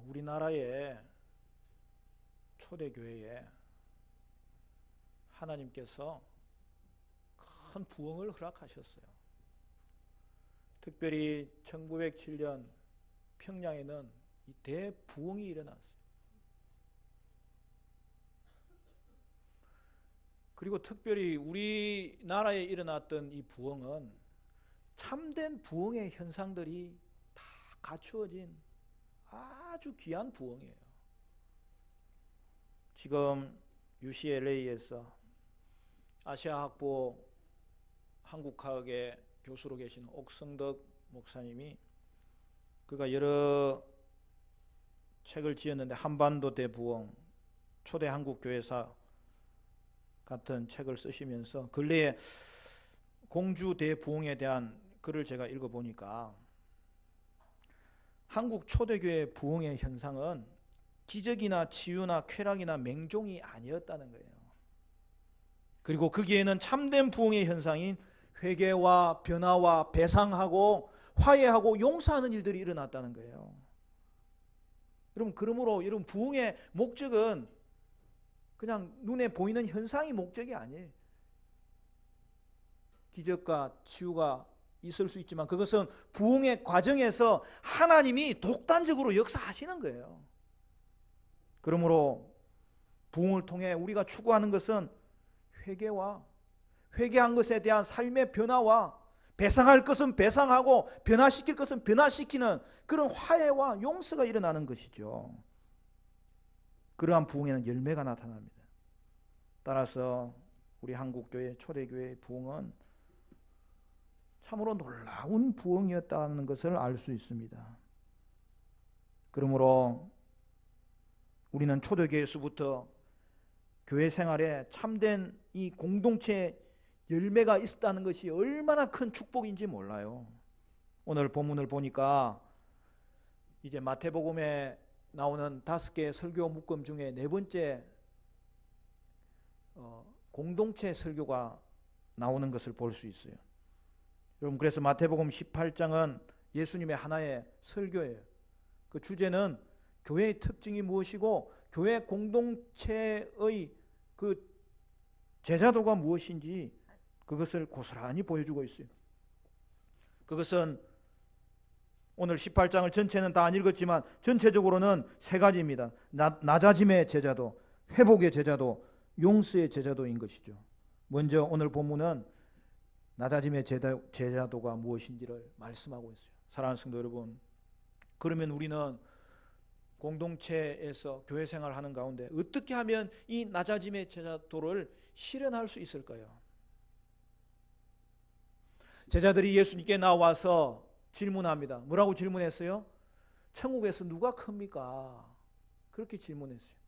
우리나라의 초대교회에 하나님께서 큰 부흥을 허락하셨어요. 특별히 1907년 평양에는 이 대부흥이 일어났어요. 그리고 특별히 우리나라에 일어났던 이 부흥은 참된 부흥의 현상들이 다 갖추어진 아주 귀한 부흥이에요. 지금 UCLA에서 아시아학부 한국학의 교수로 계시는 옥성덕 목사님이 그가 여러 책을 지었는데 한반도 대부흥, 초대 한국교회사 같은 책을 쓰시면서 근래에 공주 대부흥에 대한 글을 제가 읽어보니까 한국 초대교회 부흥의 현상은 기적이나 치유나 쾌락이나 맹종이 아니었다는 거예요. 그리고 거기에는 참된 부흥의 현상인 회개와 변화와 배상하고 화해하고 용서하는 일들이 일어났다는 거예요. 여러분, 그러므로 여러분 부흥의 목적은 그냥 눈에 보이는 현상이 목적이 아니에요. 기적과 치유가 있을 수 있지만 그것은 부흥의 과정에서 하나님이 독단적으로 역사하시는 거예요. 그러므로 부흥을 통해 우리가 추구하는 것은 회개와 회개한 것에 대한 삶의 변화와 배상할 것은 배상하고 변화시킬 것은 변화시키는 그런 화해와 용서가 일어나는 것이죠. 그러한 부흥에는 열매가 나타납니다. 따라서 우리 한국교회 초대교회의 부흥은 참으로 놀라운 부흥이었다는 것을 알 수 있습니다. 그러므로 우리는 초대교회에서부터 교회 생활에 참된 이 공동체 열매가 있었다는 것이 얼마나 큰 축복인지 몰라요. 오늘 본문을 보니까 이제 마태복음에 나오는 5개의 설교 묶음 중에 4번째 공동체 설교가 나오는 것을 볼 수 있어요. 여러분, 그래서 마태복음 18장은 예수님의 하나의 설교예요. 그 주제는 교회의 특징이 무엇이고 교회 공동체의 그 제자도가 무엇인지 그것을 고스란히 보여주고 있어요. 그것은 오늘 18장을 전체는 다 안 읽었지만 전체적으로는 3가지입니다. 낮아짐의 제자도, 회복의 제자도, 용서의 제자도인 것이죠. 먼저 오늘 본문은 낮아짐의 제자도가 무엇인지를 말씀하고 있어요. 사랑하는 성도 여러분, 그러면 우리는 공동체에서 교회 생활하는 가운데 어떻게 하면 이 낮아짐의 제자도를 실현할 수 있을까요? 제자들이 예수님께 나와서 질문합니다. 뭐라고 질문했어요? 천국에서 누가 큽니까? 그렇게 질문했어요.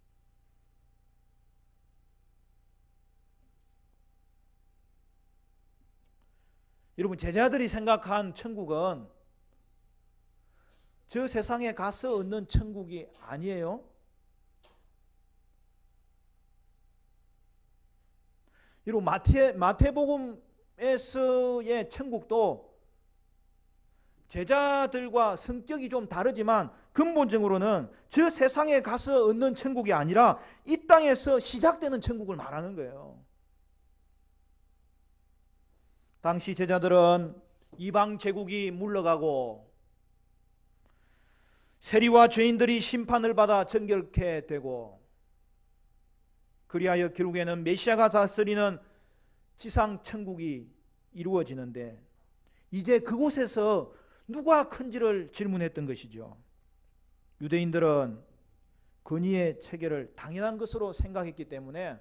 여러분, 제자들이 생각한 천국은 저 세상에 가서 얻는 천국이 아니에요. 여러분, 마태복음에서의 천국도 제자들과 성격이 좀 다르지만 근본적으로는 저 세상에 가서 얻는 천국이 아니라 이 땅에서 시작되는 천국을 말하는 거예요. 당시 제자들은 이방 제국이 물러가고 세리와 죄인들이 심판을 받아 정결케 되고 그리하여 결국에는 메시아가 다스리는 지상 천국이 이루어지는데 이제 그곳에서 누가 큰지를 질문했던 것이죠. 유대인들은 권위의 체계를 당연한 것으로 생각했기 때문에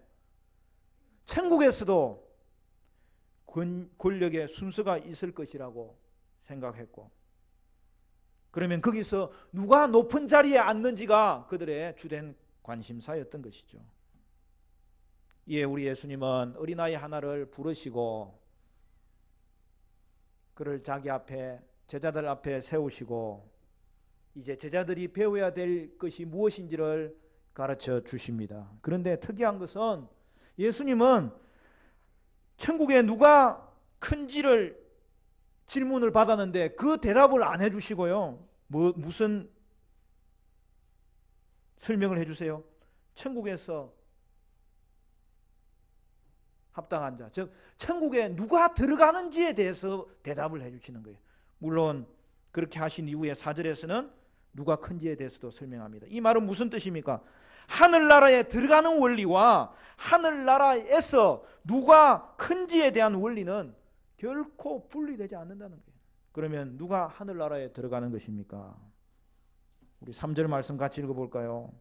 천국에서도 권력의 순서가 있을 것이라고 생각했고, 그러면 거기서 누가 높은 자리에 앉는지가 그들의 주된 관심사였던 것이죠. 이에 우리 예수님은 어린아이 하나를 부르시고 그를 자기 앞에 제자들 앞에 세우시고 이제 제자들이 배워야 될 것이 무엇인지를 가르쳐 주십니다. 그런데 특이한 것은 예수님은 천국에 누가 큰지를 질문을 받았는데 그 대답을 안 해주시고요. 무슨 설명을 해주세요. 천국에서 합당한 자, 즉 천국에 누가 들어가는지에 대해서 대답을 해주시는 거예요. 물론 그렇게 하신 이후에 4절에서는 누가 큰지에 대해서도 설명합니다. 이 말은 무슨 뜻입니까? 하늘나라에 들어가는 원리와 하늘나라에서 누가 큰지에 대한 원리는 결코 분리되지 않는다는 거예요. 그러면 누가 하늘나라에 들어가는 것입니까? 우리 3절 말씀 같이 읽어볼까요?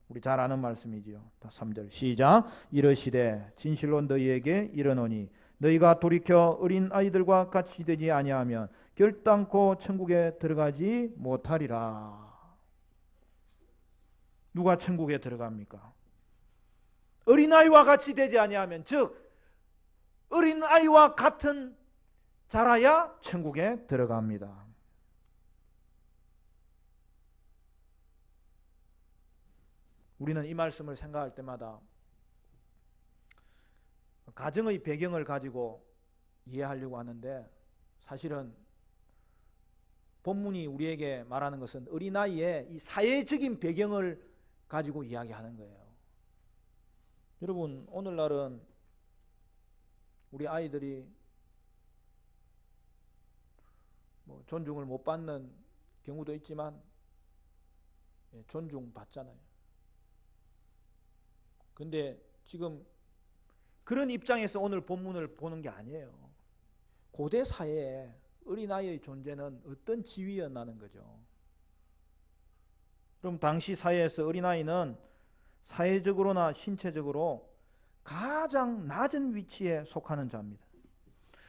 우리 잘 아는 말씀이지요. 3절 시작. 이르시되 진실로 너희에게 이르노니 너희가 돌이켜 어린 아이들과 같이 되지 아니하면 결단코 천국에 들어가지 못하리라. 누가 천국에 들어갑니까? 어린아이와 같이 되지 아니하면, 즉 어린아이와 같은 자라야 천국에 들어갑니다. 우리는 이 말씀을 생각할 때마다 가정의 배경을 가지고 이해하려고 하는데, 사실은 본문이 우리에게 말하는 것은 어린아이의 이 사회적인 배경을 가지고 이야기하는 거예요. 여러분, 오늘날은 우리 아이들이 존중을 못 받는 경우도 있지만 존중받잖아요. 근데 지금 그런 입장에서 오늘 본문을 보는 게 아니에요. 고대 사회에 어린아이의 존재는 어떤 지위였나는 거죠. 그럼 당시 사회에서 어린아이는 사회적으로나 신체적으로 가장 낮은 위치에 속하는 자입니다.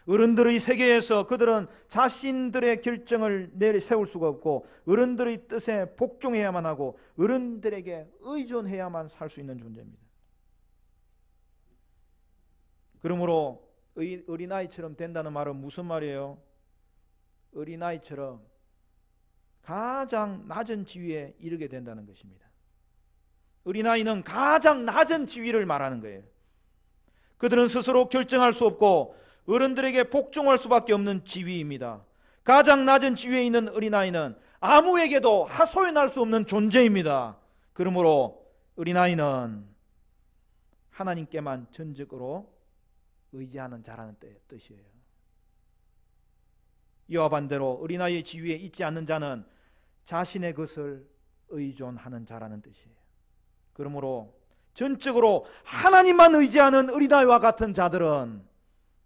어른들의 세계에서 그들은 자신들의 결정을 내세울 수가 없고 어른들의 뜻에 복종해야만 하고 어른들에게 의존해야만 살 수 있는 존재입니다. 그러므로 어린아이처럼 된다는 말은 무슨 말이에요? 어린아이처럼 가장 낮은 지위에 이르게 된다는 것입니다. 어린아이는 가장 낮은 지위를 말하는 거예요. 그들은 스스로 결정할 수 없고 어른들에게 복종할 수밖에 없는 지위입니다. 가장 낮은 지위에 있는 어린아이는 아무에게도 하소연할 수 없는 존재입니다. 그러므로 어린아이는 하나님께만 전적으로 의지하는 자라는 뜻이에요. 이와 반대로 어린아이의 지위에 있지 않는 자는 자신의 것을 의존하는 자라는 뜻이에요. 그러므로 전적으로 하나님만 의지하는 어린아이와 같은 자들은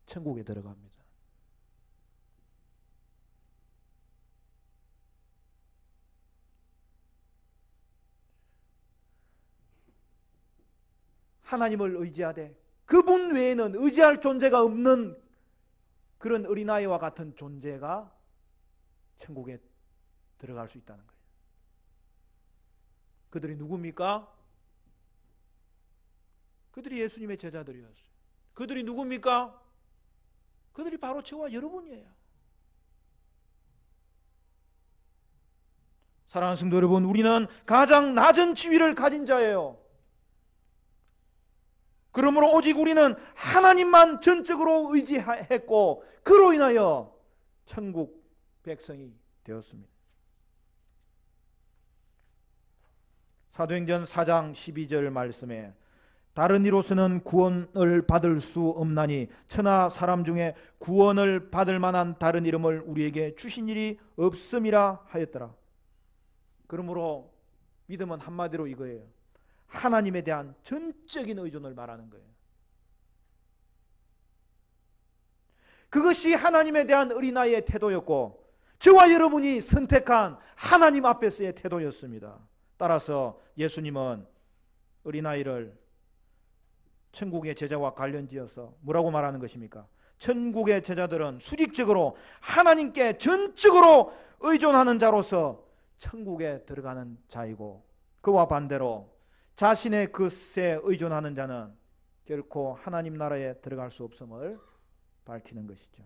천국에 들어갑니다. 하나님을 의지하되 그분 외에는 의지할 존재가 없는 그런 어린아이와 같은 존재가 천국에 들어갈 수 있다는 거예요. 그들이 누굽니까? 그들이 예수님의 제자들이었어요. 그들이 누굽니까? 그들이 바로 저와 여러분이에요. 사랑하는 성도 여러분, 우리는 가장 낮은 지위를 가진 자예요. 그러므로 오직 우리는 하나님만 전적으로 의지했고 그로 인하여 천국 백성이 되었습니다. 사도행전 4장 12절 말씀에 다른 이로서는 구원을 받을 수 없나니 천하 사람 중에 구원을 받을 만한 다른 이름을 우리에게 주신 일이 없음이라 하였더라. 그러므로 믿음은 한마디로 이거예요. 하나님에 대한 전적인 의존을 말하는 거예요. 그것이 하나님에 대한 어린아이의 태도였고 저와 여러분이 선택한 하나님 앞에서의 태도였습니다. 따라서 예수님은 어린아이를 천국의 제자와 관련지어서 뭐라고 말하는 것입니까? 천국의 제자들은 수직적으로 하나님께 전적으로 의존하는 자로서 천국에 들어가는 자이고 그와 반대로 자신의 것에 의존하는 자는 결코 하나님 나라에 들어갈 수 없음을 밝히는 것이죠.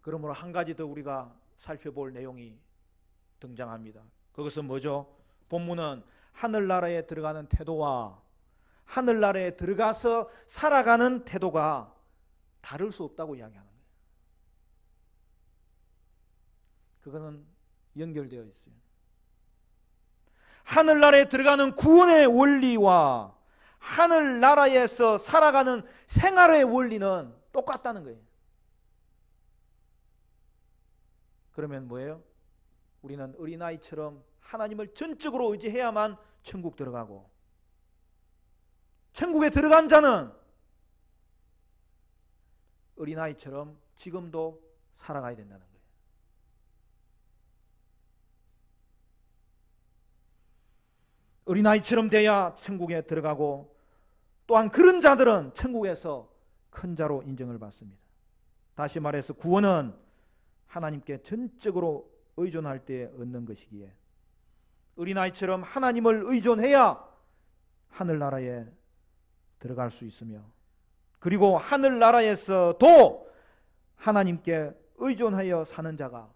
그러므로 한 가지 더 우리가 살펴볼 내용이 등장합니다. 그것은 뭐죠? 본문은 하늘나라에 들어가는 태도와 하늘나라에 들어가서 살아가는 태도가 다를 수 없다고 이야기하는 거예요. 그것은 연결되어 있어요. 하늘나라에 들어가는 구원의 원리와 하늘나라에서 살아가는 생활의 원리는 똑같다는 거예요. 그러면 뭐예요? 우리는 어린아이처럼 하나님을 전적으로 의지해야만 천국 들어가고, 천국에 들어간 자는 어린아이처럼 지금도 살아가야 된다는 거예요. 어린아이처럼 돼야 천국에 들어가고, 또한 그런 자들은 천국에서 큰 자로 인정을 받습니다. 다시 말해서 구원은 하나님께 전적으로 의존할 때 얻는 것이기에 어린아이처럼 하나님을 의존해야 하늘나라에 들어갈 수 있으며, 그리고 하늘나라에서도 하나님께 의존하여 사는 자가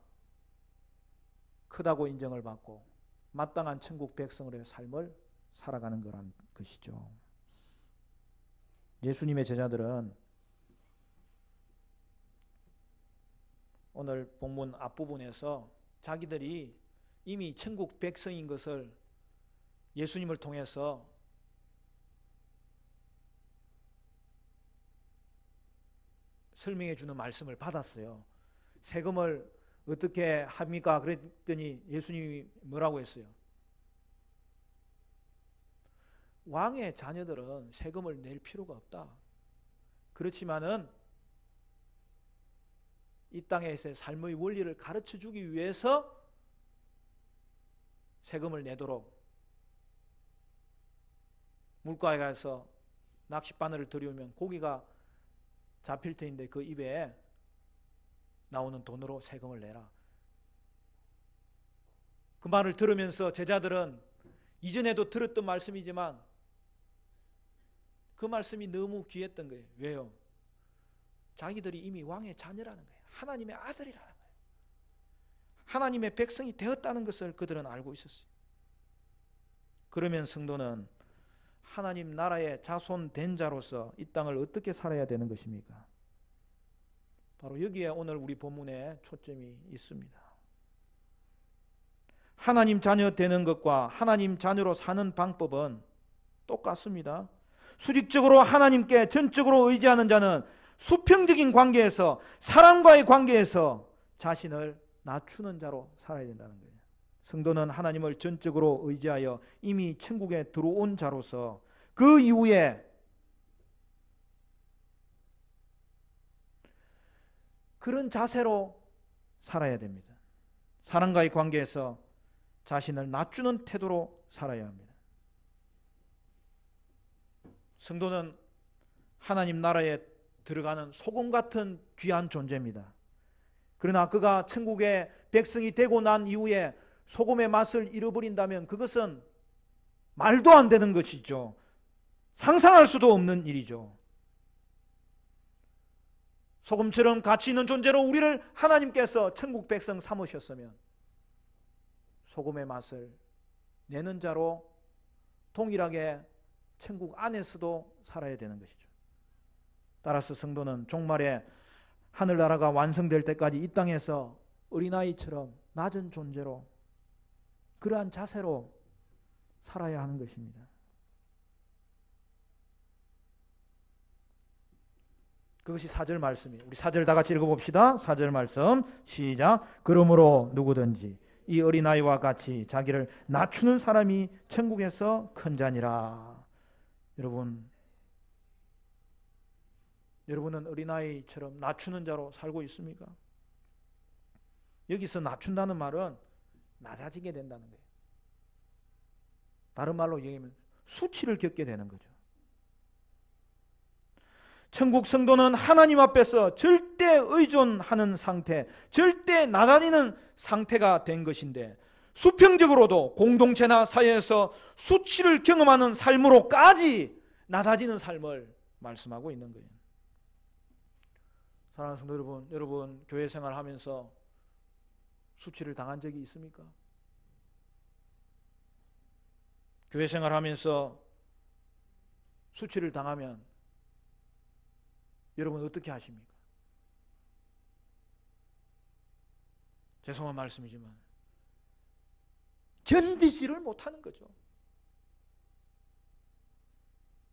크다고 인정을 받고 마땅한 천국 백성으로의 삶을 살아가는 거란 것이죠. 예수님의 제자들은 오늘 본문 앞부분에서 자기들이 이미 천국 백성인 것을 예수님을 통해서 설명해 주는 말씀을 받았어요. 세금을 어떻게 합니까? 그랬더니 예수님이 뭐라고 했어요? 왕의 자녀들은 세금을 낼 필요가 없다. 그렇지만은 이 땅에서의 삶의 원리를 가르쳐 주기 위해서 세금을 내도록, 물가에 가서 낚싯바늘을 들여오면 고기가 잡힐 터인데 그 입에 나오는 돈으로 세금을 내라. 그 말을 들으면서 제자들은 이전에도 들었던 말씀이지만 그 말씀이 너무 귀했던 거예요. 왜요? 자기들이 이미 왕의 자녀라는 거예요. 하나님의 아들이라는 거예요. 하나님의 백성이 되었다는 것을 그들은 알고 있었어요. 그러면 성도는 하나님 나라의 자손 된 자로서 이 땅을 어떻게 살아야 되는 것입니까? 바로 여기에 오늘 우리 본문에 초점이 있습니다. 하나님 자녀 되는 것과 하나님 자녀로 사는 방법은 똑같습니다. 수직적으로 하나님께 전적으로 의지하는 자는 수평적인 관계에서, 사랑과의 관계에서 자신을 낮추는 자로 살아야 된다는 거예요. 성도는 하나님을 전적으로 의지하여 이미 천국에 들어온 자로서 그 이후에 그런 자세로 살아야 됩니다. 사랑과의 관계에서 자신을 낮추는 태도로 살아야 합니다. 성도는 하나님 나라에 들어가는 소금 같은 귀한 존재입니다. 그러나 그가 천국의 백성이 되고 난 이후에 소금의 맛을 잃어버린다면 그것은 말도 안 되는 것이죠. 상상할 수도 없는 일이죠. 소금처럼 가치 있는 존재로 우리를 하나님께서 천국 백성 삼으셨으면 소금의 맛을 내는 자로 동일하게 천국 안에서도 살아야 되는 것이죠. 따라서 성도는 종말에 하늘나라가 완성될 때까지 이 땅에서 어린아이처럼 낮은 존재로, 그러한 자세로 살아야 하는 것입니다. 그것이 4절 말씀이에요. 우리 4절 다 같이 읽어봅시다. 4절 말씀 시작. 그러므로 누구든지 이 어린아이와 같이 자기를 낮추는 사람이 천국에서 큰 자니라. 여러분은 어린아이처럼 낮추는 자로 살고 있습니까? 여기서 낮춘다는 말은 낮아지게 된다는 거예요. 다른 말로 얘기하면 수치를 겪게 되는 거죠. 천국 성도는 하나님 앞에서 절대 의존하는 상태, 절대 낮아지는 상태가 된 것인데, 수평적으로도 공동체나 사회에서 수치를 경험하는 삶으로까지 낮아지는 삶을 말씀하고 있는 거예요. 사랑하는 성도 여러분 교회 생활하면서 수치를 당한 적이 있습니까? 교회 생활하면서 수치를 당하면 여러분 어떻게 하십니까? 죄송한 말씀이지만 견디지를 못하는 거죠.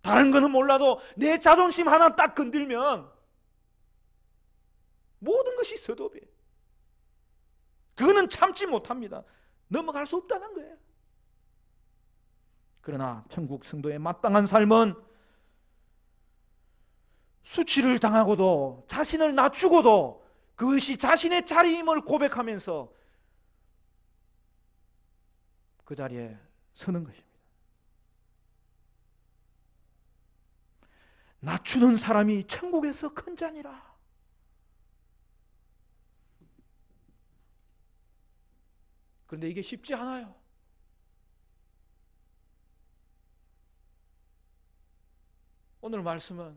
다른 거는 몰라도 내 자존심 하나 딱 건들면 모든 것이 서도비예요. 그거는 참지 못합니다. 넘어갈 수 없다는 거예요. 그러나 천국 성도의 마땅한 삶은 수치를 당하고도 자신을 낮추고도 그것이 자신의 자리임을 고백하면서 그 자리에 서는 것입니다. 낮추는 사람이 천국에서 큰 자니라. 그런데 이게 쉽지 않아요. 오늘 말씀은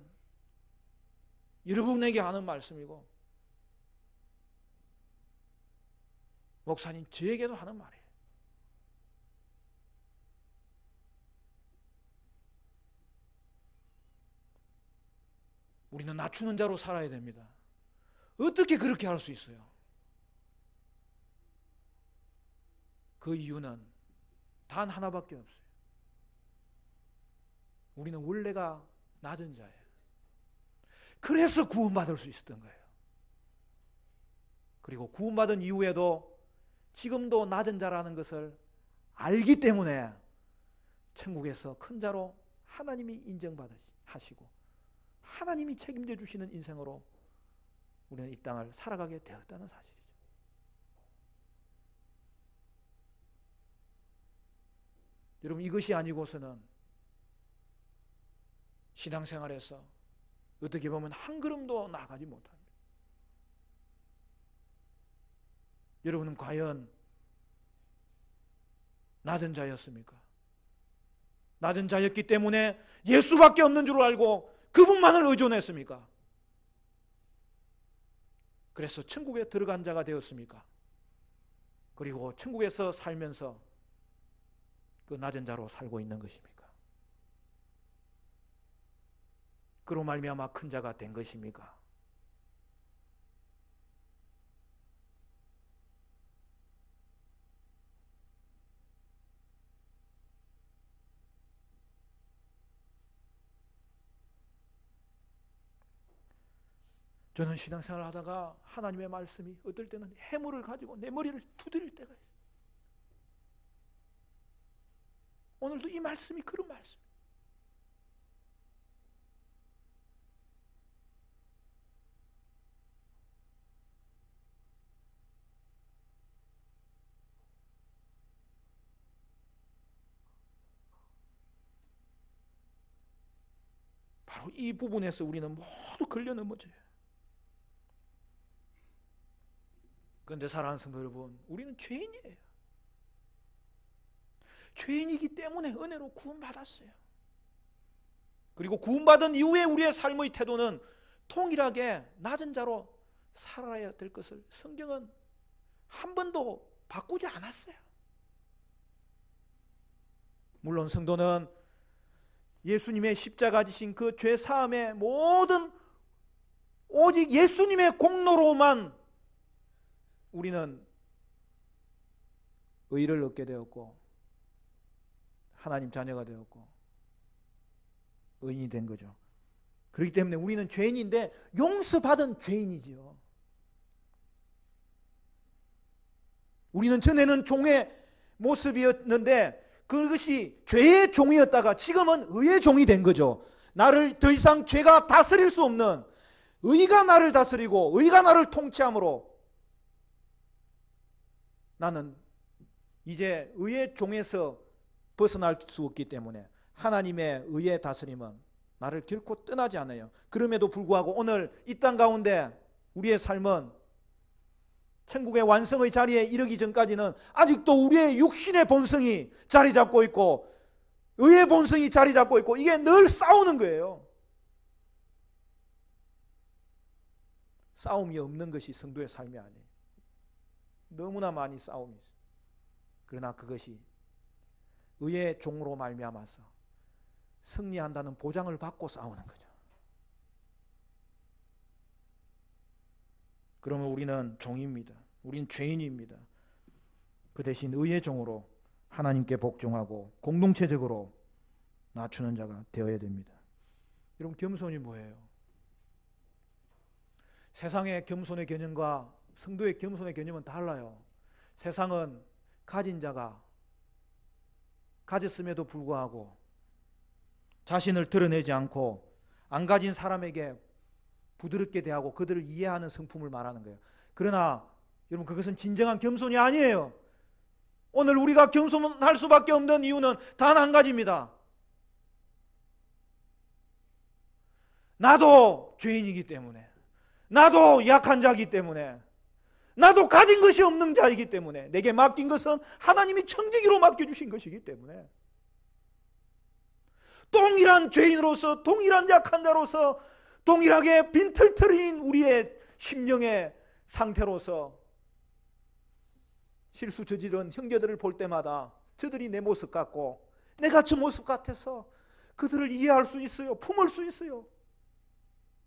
여러분에게 하는 말씀이고 목사님 저에게도 하는 말이에요. 우리는 낮추는 자로 살아야 됩니다. 어떻게 그렇게 할 수 있어요? 그 이유는 단 하나밖에 없어요. 우리는 원래가 낮은 자예요. 그래서 구원받을 수 있었던 거예요. 그리고 구원받은 이후에도 지금도 낮은 자라는 것을 알기 때문에 천국에서 큰 자로 하나님이 인정하시고 하나님이 책임져 주시는 인생으로 우리는 이 땅을 살아가게 되었다는 사실이죠. 여러분, 이것이 아니고서는 신앙생활에서 어떻게 보면 한 걸음도 나아가지 못합니다. 여러분은 과연 낮은 자였습니까? 낮은 자였기 때문에 예수밖에 없는 줄 알고 그분만을 의존했습니까? 그래서 천국에 들어간 자가 되었습니까? 그리고 천국에서 살면서 그 낮은 자로 살고 있는 것입니까? 그로 말미암아 큰 자가 된 것입니까? 저는 신앙생활을 하다가 하나님의 말씀이 어떨 때는 해물을 가지고 내 머리를 두드릴 때가 있어요. 오늘도 이 말씀이 그런 말씀. 바로 이 부분에서 우리는 모두 걸려 넘어져요. 그런데 사랑하는 성도 여러분, 우리는 죄인이에요. 죄인이기 때문에 은혜로 구원받았어요. 그리고 구원받은 이후에 우리의 삶의 태도는 통일하게 낮은 자로 살아야 될 것을 성경은 한 번도 바꾸지 않았어요. 물론 성도는 예수님의 십자가 지신 그 죄 사함의 모든 오직 예수님의 공로로만 우리는 의를 얻게 되었고 하나님 자녀가 되었고 의인이 된 거죠. 그렇기 때문에 우리는 죄인인데 용서받은 죄인이지요. 우리는 전에는 종의 모습이었는데 그것이 죄의 종이었다가 지금은 의의 종이 된 거죠. 나를 더 이상 죄가 다스릴 수 없는 의가 나를 다스리고 의가 나를 통치함으로 나는 이제 의의 종에서 벗어날 수 없기 때문에 하나님의 의의 다스림은 나를 결코 떠나지 않아요. 그럼에도 불구하고 오늘 이 땅 가운데 우리의 삶은 천국의 완성의 자리에 이르기 전까지는 아직도 우리의 육신의 본성이 자리 잡고 있고 의의 본성이 자리 잡고 있고 이게 늘 싸우는 거예요. 싸움이 없는 것이 성도의 삶이 아니에요. 너무나 많이 싸움이 있어요. 그러나 그것이 의의 종으로 말미암아서 승리한다는 보장을 받고 싸우는 거죠. 그러면 우리는 종입니다. 우리는 죄인입니다. 그 대신 의의 종으로 하나님께 복종하고 공동체적으로 낮추는 자가 되어야 됩니다. 여러분, 겸손이 뭐예요? 세상의 겸손의 개념과 성도의 겸손의 개념은 달라요. 세상은 가진 자가 가졌음에도 불구하고 자신을 드러내지 않고 안 가진 사람에게 부드럽게 대하고 그들을 이해하는 성품을 말하는 거예요. 그러나 여러분, 그것은 진정한 겸손이 아니에요. 오늘 우리가 겸손할 수밖에 없는 이유는 단 한 가지입니다. 나도 죄인이기 때문에, 나도 약한 자이기 때문에, 나도 가진 것이 없는 자이기 때문에, 내게 맡긴 것은 하나님이 청지기로 맡겨주신 것이기 때문에, 동일한 죄인으로서, 동일한 약한 자로서, 동일하게 빈털터리인 우리의 심령의 상태로서 실수 저지른 형제들을 볼 때마다 저들이 내 모습 같고 내가 저 모습 같아서 그들을 이해할 수 있어요. 품을 수 있어요.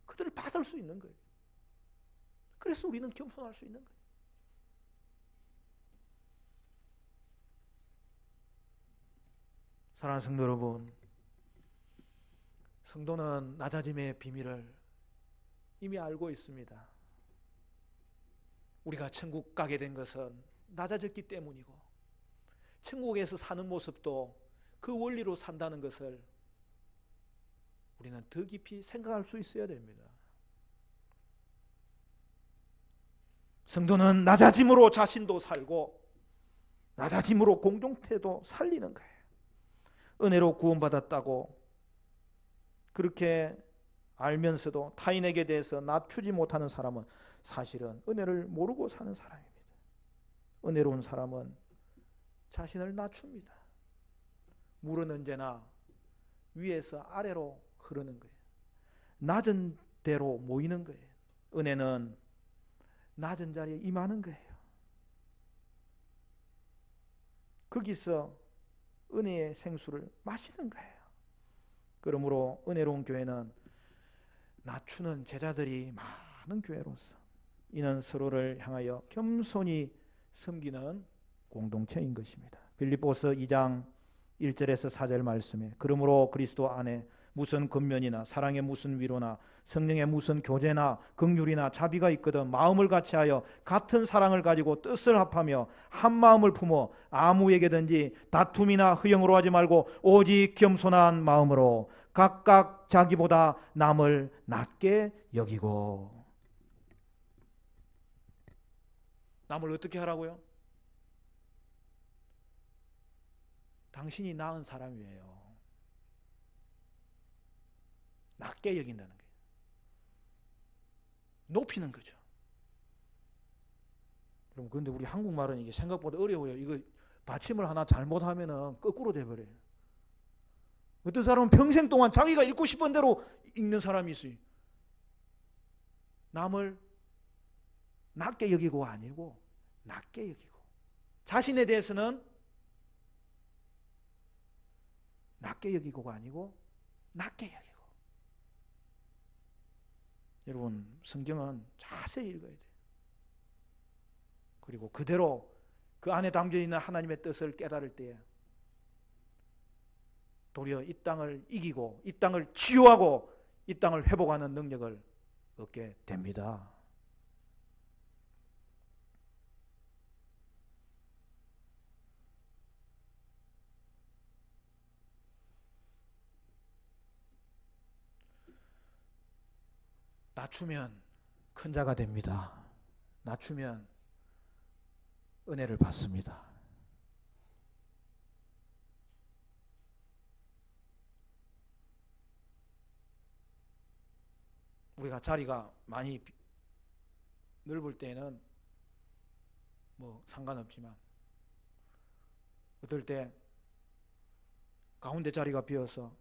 그들을 받을 수 있는 거예요. 그래서 우리는 겸손할 수 있는 거예요. 사랑하는 성도 여러분, 성도는 낮아짐의 비밀을 이미 알고 있습니다. 우리가 천국 가게 된 것은 낮아졌기 때문이고, 천국에서 사는 모습도 그 원리로 산다는 것을 우리는 더 깊이 생각할 수 있어야 됩니다. 성도는 낮아짐으로 자신도 살고 낮아짐으로 공동체도 살리는 거예요. 은혜로 구원받았다고 그렇게 알면서도 타인에게 대해서 낮추지 못하는 사람은 사실은 은혜를 모르고 사는 사람입니다. 은혜로운 사람은 자신을 낮춥니다. 물은 언제나 위에서 아래로 흐르는 거예요. 낮은 대로 모이는 거예요. 은혜는 낮은 자리에 임하는 거예요. 거기서 은혜의 생수를 마시는 거예요. 그러므로 은혜로운 교회는 낮추는 제자들이 많은 교회로서 이는 서로를 향하여 겸손히 섬기는 공동체인 것입니다. 빌립보서 2장 1절에서 4절 말씀에 그러므로 그리스도 안에 무슨 권면이나 사랑의 무슨 위로나 성령의 무슨 교제나 긍휼이나 자비가 있거든 마음을 같이하여 같은 사랑을 가지고 뜻을 합하며 한 마음을 품어 아무에게든지 다툼이나 허영으로 하지 말고 오직 겸손한 마음으로 각각 자기보다 남을 낮게 여기고. 남을 어떻게 하라고요? 당신이 나은 사람이에요. 낮게 여긴다는 거예요. 높이는 거죠. 여러분, 그런데 우리 한국말은 이게 생각보다 어려워요. 이거 받침을 하나 잘못하면은 거꾸로 돼버려요. 어떤 사람은 평생 동안 자기가 읽고 싶은 대로 읽는 사람이 있어요. 남을 낮게 여기고 아니고 낮게 여기고, 자신에 대해서는 낮게 여기고가 아니고 낮게 여기고. 여러분, 성경은 자세히 읽어야 돼요. 그리고 그대로 그 안에 담겨있는 하나님의 뜻을 깨달을 때에 도리어 이 땅을 이기고 이 땅을 치유하고 이 땅을 회복하는 능력을 얻게 됩니다. 낮추면 큰 자가 됩니다. 낮추면 은혜를 받습니다. 우리가 자리가 많이 넓을 때는 뭐 상관없지만 어떨 때 가운데 자리가 비어서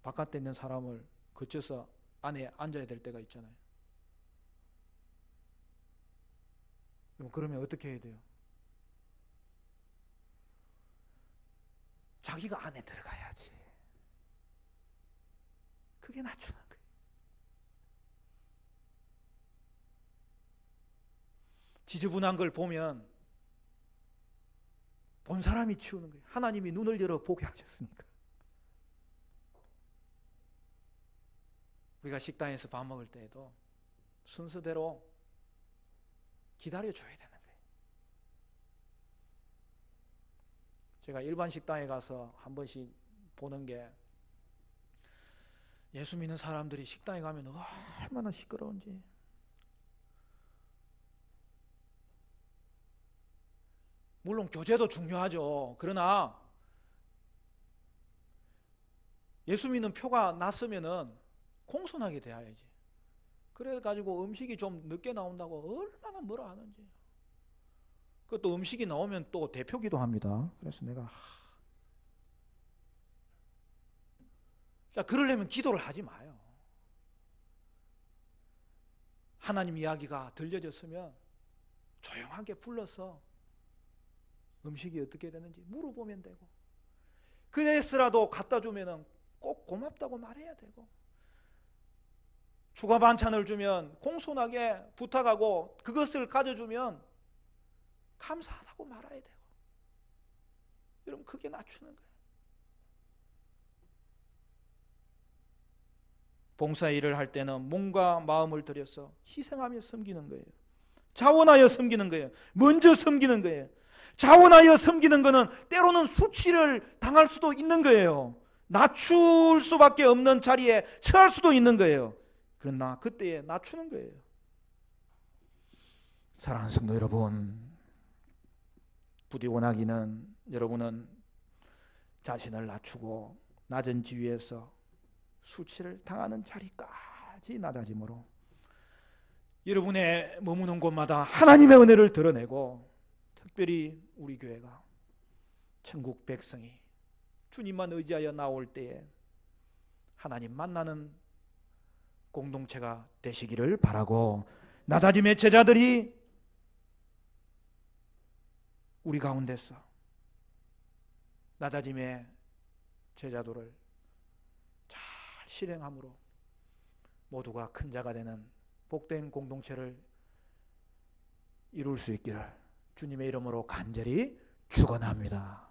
바깥에 있는 사람을 거쳐서 안에 앉아야 될 때가 있잖아요. 그러면 어떻게 해야 돼요? 자기가 안에 들어가야지. 그게 낮추는 거예요. 지저분한 걸 보면 본 사람이 치우는 거예요. 하나님이 눈을 열어 보게 하셨으니까. 우리가 식당에서 밥 먹을 때에도 순서대로 기다려줘야 되는 거예요. 제가 일반 식당에 가서 한 번씩 보는 게, 예수 믿는 사람들이 식당에 가면 얼마나 시끄러운지. 물론 교제도 중요하죠. 그러나 예수 믿는 표가 났으면은 공손하게 대해야지. 그래가지고 음식이 좀 늦게 나온다고 얼마나 뭐라 하는지. 그것도 음식이 나오면 또 대표기도 합니다. 그래서 내가 자, 그러려면 기도를 하지 마요. 하나님 이야기가 들려졌으면 조용하게 불러서 음식이 어떻게 되는지 물어보면 되고, 그래서라도 갖다 주면은 꼭 고맙다고 말해야 되고, 추가 반찬을 주면 공손하게 부탁하고 그것을 가져주면 감사하다고 말해야 되고. 여러분, 그게 낮추는 거예요. 봉사 일을 할 때는 몸과 마음을 들여서 희생하며 섬기는 거예요. 자원하여 섬기는 거예요. 먼저 섬기는 거예요. 자원하여 섬기는 거는 때로는 수치를 당할 수도 있는 거예요. 낮출 수밖에 없는 자리에 처할 수도 있는 거예요. 그러나 그때에 낮추는 거예요. 사랑하는 성도 여러분, 부디 원하기는 여러분은 자신을 낮추고 낮은 지위에서 수치를 당하는 자리까지 낮아짐으로 여러분의 머무는 곳마다 하나님의 은혜를 드러내고, 특별히 우리 교회가 천국 백성이 주님만 의지하여 나올 때에 하나님 만나는 공동체가 되시기를 바라고, 나다짐의 제자들이 우리 가운데서 나다짐의 제자도를 잘 실행함으로 모두가 큰 자가 되는 복된 공동체를 이룰 수 있기를 주님의 이름으로 간절히 축원합니다.